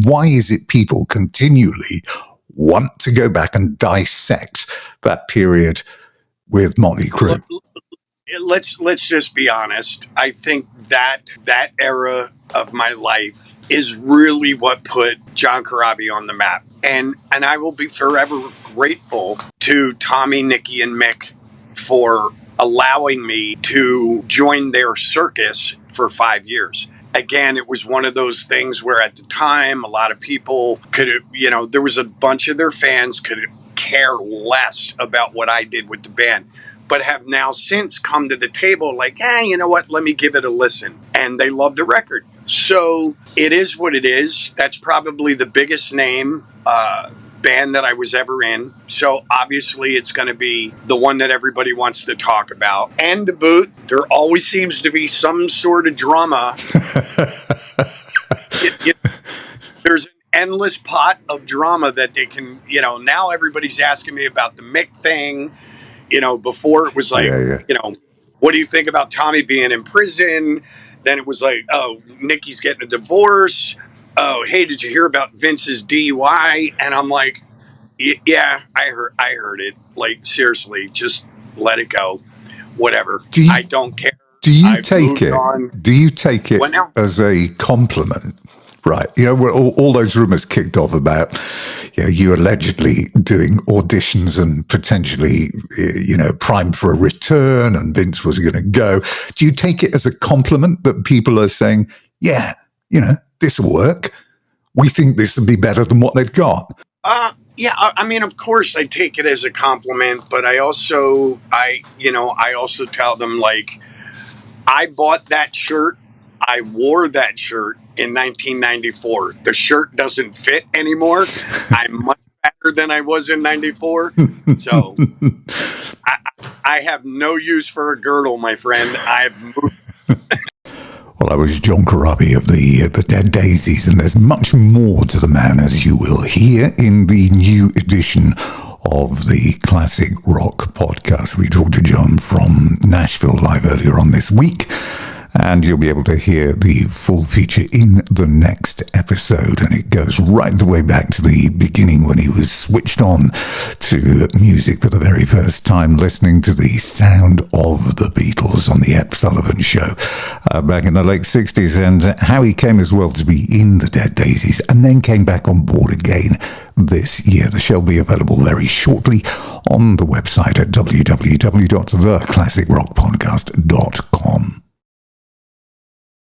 Why is it people continually want to go back and dissect that period with Motley Crue? Let's just be honest. I think that era of my life is really what put John Corabi on the map. And I will be forever grateful to Tommy, Nikki, and Mick for allowing me to join their circus for 5 years. Again, it was one of those things where at the time, a lot of people there was a bunch of their fans could care less about what I did with the band, but have now since come to the table like, you know what, let me give it a listen. And they love the record. So it is what it is. That's probably the biggest name band that I was ever in. So obviously it's going to be the one that everybody wants to talk about. And to boot, there always seems to be some sort of drama. There's an endless pot of drama that they can, now everybody's asking me about the Mick thing. Before it was like, what do you think about Tommy being in prison? Then it was like, oh, Nikki's getting a divorce. Oh, hey, did you hear about Vince's DUI? And I'm like, yeah, I heard it. Like, seriously, just let it go. Whatever. I don't care. Do you take it as a compliment? Right. All those rumors kicked off about, you allegedly doing auditions and potentially, primed for a return and Vince was going to go. Do you take it as a compliment that people are saying, yeah, this will work. We think this will be better than what they've got. Yeah, I mean, of course I take it as a compliment, but I also tell them, like, I bought that shirt. I wore that shirt in 1994. The shirt doesn't fit anymore. I'm much better than I was in 94. So I have no use for a girdle, my friend. I've moved. Well, I was John Corabi of the Dead Daisies, and there's much more to the man, as you will hear in the new edition of the Classic Rock Podcast. We talked to John from Nashville live earlier on this week, and you'll be able to hear the full feature in the next episode. And it goes right the way back to the beginning when he was switched on to music for the very first time, listening to the sound of the Beatles on the Ep Sullivan Show back in the late 60s, and how he came as well to be in the Dead Daisies and then came back on board again this year. The show will be available very shortly on the website at www.theclassicrockpodcast.com.